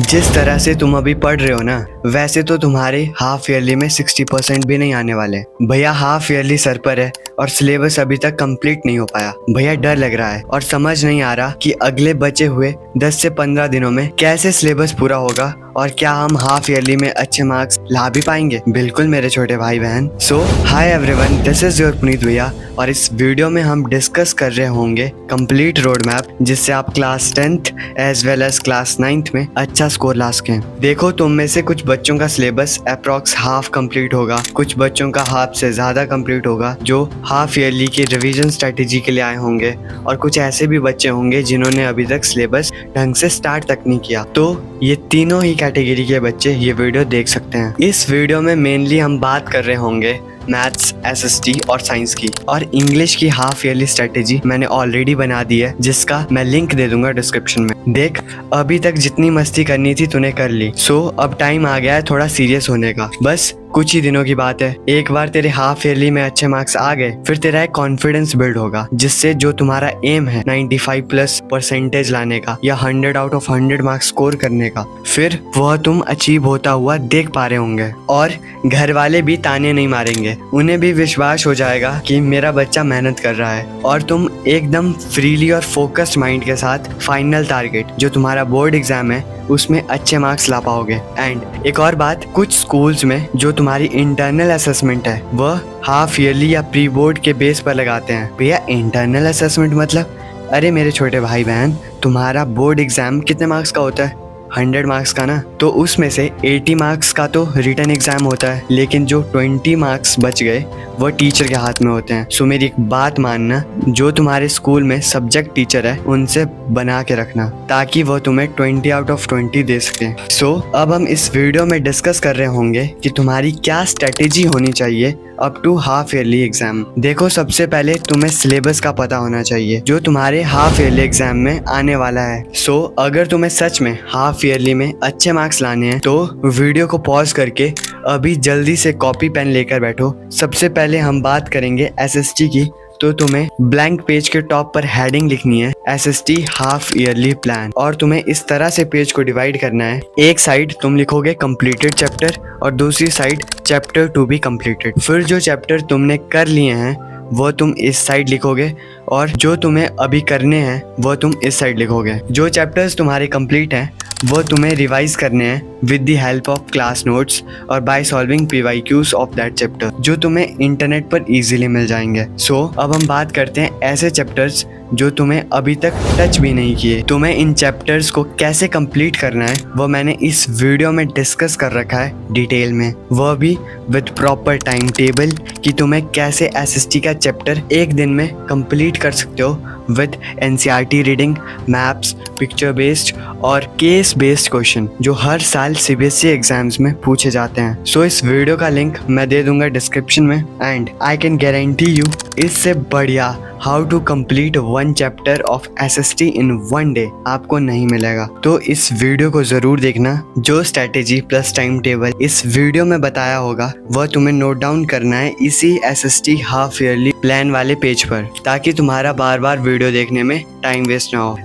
जिस तरह से तुम अभी पढ़ रहे हो ना, वैसे तो तुम्हारे हाफ ईयरली में 60% भी नहीं आने वाले। भैया हाफ ईयरली सर पर है और सिलेबस अभी तक कंप्लीट नहीं हो पाया। भैया डर लग रहा है और समझ नहीं आ रहा कि अगले बचे हुए 10 से 15 दिनों में कैसे सिलेबस पूरा होगा और क्या हम हाफ ईयरली में अच्छे मार्क्स ला भी पाएंगे। बिल्कुल मेरे छोटे भाई बहन। So hi everyone, this is your Puneet भैया और इस वीडियो में हम डिस्कस कर रहे होंगे कंप्लीट रोड मैप, जिससे आप class 10th as well as class 9th में अच्छा स्कोर ला सकें। देखो, तुम में से कुछ बच्चों का सिलेबस अप्रॉक्स हाफ कंप्लीट होगा, कुछ बच्चों का हाफ से ज्यादा कंप्लीट होगा जो हाफ ईयरली की रिवीजन स्ट्रेटेजी के लिए आए होंगे, और कुछ ऐसे भी बच्चे होंगे जिन्होंने अभी तक सिलेबस ढंग से स्टार्ट तक नहीं किया। तो ये तीनों ही कैटेगरी के बच्चे ये वीडियो देख सकते हैं। इस वीडियो में मेनली हम बात कर रहे होंगे मैथ्स, एसएसटी और साइंस की, और इंग्लिश की हाफ ईयरली स्ट्रेटेजी मैंने ऑलरेडी बना दी है, जिसका मैं लिंक दे दूंगा डिस्क्रिप्शन में। देख, अभी तक जितनी मस्ती करनी थी तूने कर ली। सो अब टाइम आ गया है थोड़ा सीरियस होने का। बस कुछ ही दिनों की बात है, एक बार तेरे हाफ ईयरली में अच्छे मार्क्स आ गए, फिर तेरा एक कॉन्फिडेंस बिल्ड होगा, जिससे जो तुम्हारा एम है 95+ % लाने का या 100 आउट ऑफ 100 मार्क्स स्कोर करने का, फिर वह तुम अचीव होता हुआ देख पा रहे होंगे। और घर वाले भी ताने नहीं मारेंगे, उन्हें भी विश्वास हो जाएगा कि मेरा बच्चा मेहनत कर रहा है, और तुम एकदम फ्रीली और फोकस्ड माइंड के साथ फाइनल टारगेट जो तुम्हारा बोर्ड एग्जाम है उसमें अच्छे मार्क्स ला पाओगे। एंड एक और बात, कुछ स्कूल्स में जो तुम्हारी इंटरनल असेसमेंट है वह हाफ ईयरली या प्री बोर्ड के बेस पर लगाते हैं। भैया इंटरनल असेसमेंट मतलब? अरे मेरे छोटे भाई बहन, तुम्हारा बोर्ड एग्जाम कितने मार्क्स का होता है? 100 मार्क्स का ना। तो उसमें से 80 मार्क्स का तो रिटन एग्जाम होता है, लेकिन जो 20 मार्क्स बच गए वो टीचर के हाथ में होते हैं। सो मेरी एक बात मानना, जो तुम्हारे स्कूल में सब्जेक्ट टीचर है उनसे बना के रखना, ताकि वो तुम्हें 20 आउट ऑफ 20 दे सके। सो अब हम इस वीडियो में डिस्कस कर रहे होंगे कि तुम्हारी क्या स्ट्रेटेजी होनी चाहिए up to half yearly exam. देखो, सबसे पहले तुम्हें सिलेबस का पता होना चाहिए जो तुम्हारे हाफ ईयरली एग्जाम में आने वाला है। सो अगर तुम्हें सच में हाफ ईयरली में अच्छे मार्क्स लाने हैं तो वीडियो को पॉज करके अभी जल्दी से कॉपी पेन लेकर बैठो। सबसे पहले हम बात करेंगे एसएसटी की। तो तुम्हें ब्लैंक पेज के टॉप पर हेडिंग लिखनी है एसएसटी हाफ ईयरली प्लान, और तुम्हें इस तरह से पेज को डिवाइड करना है। एक साइड तुम लिखोगे कंप्लीटेड चैप्टर और दूसरी side chapter to be completed. फिर जो चैप्टर तुमने कर लिए हैं वो तुम इस साइड लिखोगे, और जो तुम्हें अभी करने हैं वो तुम इस साइड लिखोगे। जो चैप्टर्स तुम्हारे कंप्लीट हैं वो तुम्हें रिवाइज करने हैं with the help of class notes और by solving PYQs of that chapter, जो तुम्हें इंटरनेट पर इजीली मिल जाएंगे। सो अब हम बात करते हैं ऐसे चैप्टर्स जो तुम्हें अभी तक टच भी नहीं किए। तुम्हें इन चैप्टर्स को कैसे कंप्लीट करना है वो मैंने इस वीडियो में डिस्कस कर रखा है डिटेल में, वह भी विद प्रॉपर टाइम टेबल कि तुम्हें कैसे एसएसटी का चैप्टर एक दिन में कंप्लीट कर सकते हो with NCERT reading, maps, picture based और केस बेस्ड क्वेश्चन जो हर साल CBSE एग्जाम्स में पूछे जाते हैं। सो इस वीडियो का लिंक मैं दे दूंगा डिस्क्रिप्शन में, and I can guarantee you इससे बढ़िया how to complete 1 chapter of SST in 1 day आपको नहीं मिलेगा। तो इस वीडियो को जरूर देखना। जो स्ट्रेटेजी प्लस टाइम टेबल इस वीडियो में बताया होगा वह तुम्हें नोट डाउन करना है इसी SST हाफ ईयरली प्लान वाले पेज पर, ताकि तुम्हारा बार बार वीडियो देखने में टाइम वेस्ट ना हो।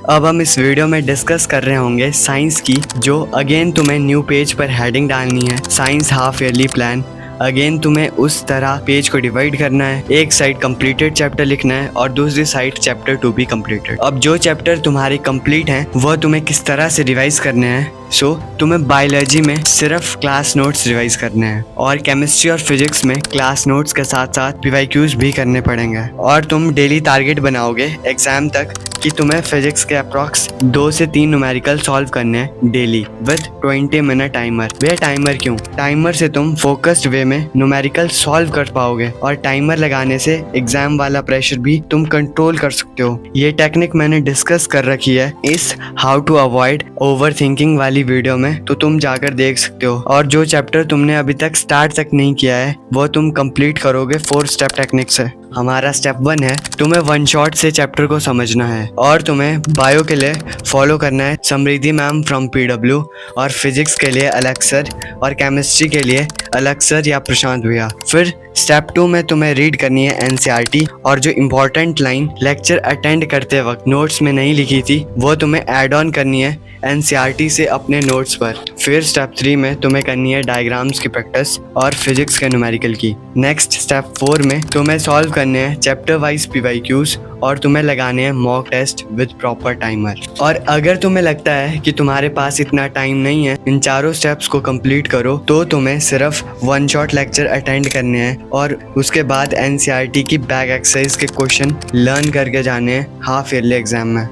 अब हम इस वीडियो में डिस्कस कर रहे होंगे साइंस की, जो अगेन तुम्हें न्यू पेज पर हेडिंग डालनी है science half yearly plan. Again तुम्हें उस तरह पेज को डिवाइड करना है, एक साइड कंप्लीटेड चैप्टर लिखना है और दूसरी side chapter to be completed. अब जो चैप्टर तुम्हारे कंप्लीट हैं वह तुम्हें किस तरह से रिवाइज करने हैं। सो तुम्हें बायोलॉजी में सिर्फ क्लास नोट्स रिवाइज करने हैं, और केमिस्ट्री और फिजिक्स में क्लास नोट्स के साथ साथ PYQs भी करने पड़ेंगे। और तुम डेली टारगेट बनाओगे एग्जाम तक कि तुम्हें फिजिक्स के अप्रॉक्स 2 से 3 न्यूमेरिकल सॉल्व करने हैं daily with 20 minute timer. Way timer क्यों? टाइमर से तुम फोकस्ड वे में न्यूमेरिकल सॉल्व कर पाओगे, और टाइमर लगाने से एग्जाम वाला प्रेशर भी तुम कंट्रोल कर सकते हो। ये टेक्निक मैंने डिस्कस कर रखी है इस how to avoid over thinking वाली वीडियो में, तो तुम जाकर देख सकते हो। और जो चैप्टर तुमने अभी तक स्टार्ट तक नहीं किया है वो तुम कंप्लीट करोगे 4 स्टेप टेक्निक से। हमारा स्टेप 1 है तुम्हें वन शॉट से चैप्टर को समझना है और तुम्हें बायो के लिए फॉलो करना है समृद्धि मैम फ्रॉम PW और फिजिक्स के लिए अलग सर और केमिस्ट्री के लिए अलग सर या प्रशांत भैया। फिर स्टेप 2 में तुम्हें रीड करनी है NCERT और जो इम्पोर्टेंट लाइन लेक्चर अटेंड करते वक्त नोट्स में नहीं लिखी थी वो तुम्हें ऐड ऑन करनी है NCERT से अपने नोट्स पर। फिर स्टेप 3 में तुम्हें करनी है डायग्राम्स की प्रैक्टिस और फिजिक्स के न्यूमेरिकल की। नेक्स्ट स्टेप 4 में तुम्हें सॉल्व करने हैं चैप्टर वाइज PYQs और तुम्हें लगाने हैं mock test with proper timer. और अगर तुम्हें लगता है कि तुम्हारे पास इतना टाइम नहीं है इन चारों स्टेप्स को कंप्लीट करो तो तुम्हें सिर्फ वन शॉट लेक्चर अटेंड करने हैं और उसके बाद NCERT की बैक एक्सरसाइज के क्वेश्चन लर्न करके जाने हैं हाफ ईयरली एग्जाम में।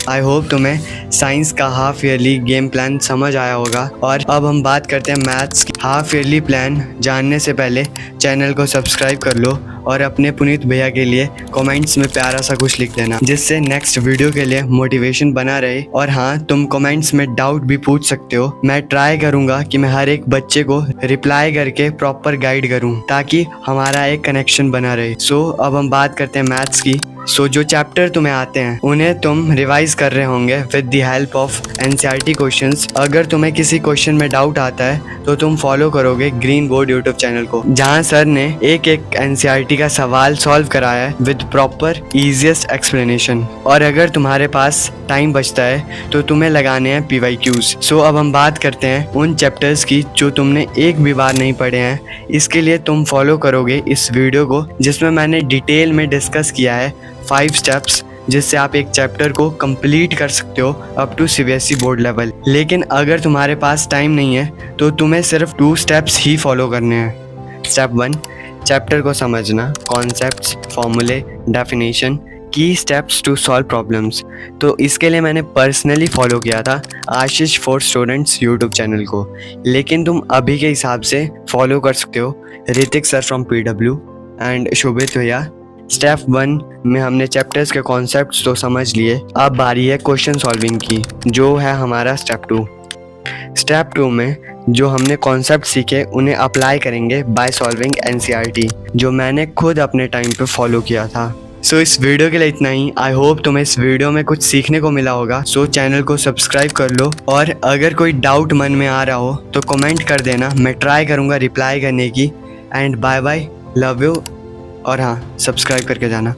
आई होप तुम्हें साइंस का हाफ ईयरली गेम प्लान समझ आया होगा। और अब हम बात करते हैं मैथ्स की। हाफ ईयरली प्लान जानने से पहले चैनल को सब्सक्राइब कर लो और अपने पुनीत भैया के लिए कमेंट्स में प्यारा सा कुछ लिख देना जिससे नेक्स्ट वीडियो के लिए मोटिवेशन बना रहे। और हाँ, तुम कमेंट्स में डाउट भी पूछ सकते हो। मैं ट्राई करूँगा कि मैं हर एक बच्चे को रिप्लाई करके प्रॉपर गाइड करूँ ताकि हमारा एक कनेक्शन बना रहे। सो अब हम बात करते हैं मैथ्स की। सो जो चैप्टर तुम्हें आते हैं उन्हें तुम रिवाइज कर रहे होंगे with the help of NCERT questions. अगर तुम्हें किसी क्वेश्चन में डाउट आता है तो तुम फॉलो करोगे ग्रीन बोर्ड यूट्यूब चैनल को जहां सर ने एक NCERT का सवाल सॉल्व कराया है विद प्रॉपर इजीएस्ट एक्सप्लेनेशन। और अगर तुम्हारे पास टाइम बचता है तो तुम्हें लगाने हैं PYQs। सो अब हम बात करते हैं उन चैप्टर्स की जो तुमने एक भी बार नहीं पढ़े हैं। इसके लिए तुम फॉलो करोगे इस वीडियो को जिसमें मैंने डिटेल में डिस्कस किया है 5 स्टेप्स जिससे आप एक चैप्टर को कंप्लीट कर सकते हो up to CBSE board level. लेकिन अगर तुम्हारे पास टाइम नहीं है तो तुम्हें सिर्फ 2 स्टेप्स ही फॉलो करने हैं। स्टेप 1 चैप्टर को समझना, कॉन्सेप्ट्स, फॉर्मूले, डेफिनेशन, की स्टेप्स टू सॉल्व प्रॉब्लम्स। तो इसके लिए मैंने पर्सनली फॉलो किया था आशीष फॉर स्टूडेंट्स यूट्यूब चैनल को, लेकिन तुम अभी के हिसाब से फॉलो कर सकते हो Ritik sir from PW and Shobhit भैया। स्टेप 1 में हमने चैप्टर्स के कॉन्सेप्ट्स तो समझ लिए, अब बारी है क्वेश्चन सॉल्विंग की जो है हमारा स्टेप 2। स्टेप 2 में जो हमने कॉन्सेप्ट सीखे उन्हें अप्लाई करेंगे बाय सॉल्विंग NCERT जो मैंने खुद अपने टाइम पे फॉलो किया था। सो इस वीडियो के लिए इतना ही। आई होप तुम्हें इस वीडियो में कुछ सीखने को मिला होगा। सो चैनल को सब्सक्राइब कर लो और अगर कोई डाउट मन में आ रहा हो तो कमेंट कर देना, मैं ट्राई करूँगा रिप्लाई करने की। And bye bye, love you. और हाँ, सब्सक्राइब करके जाना।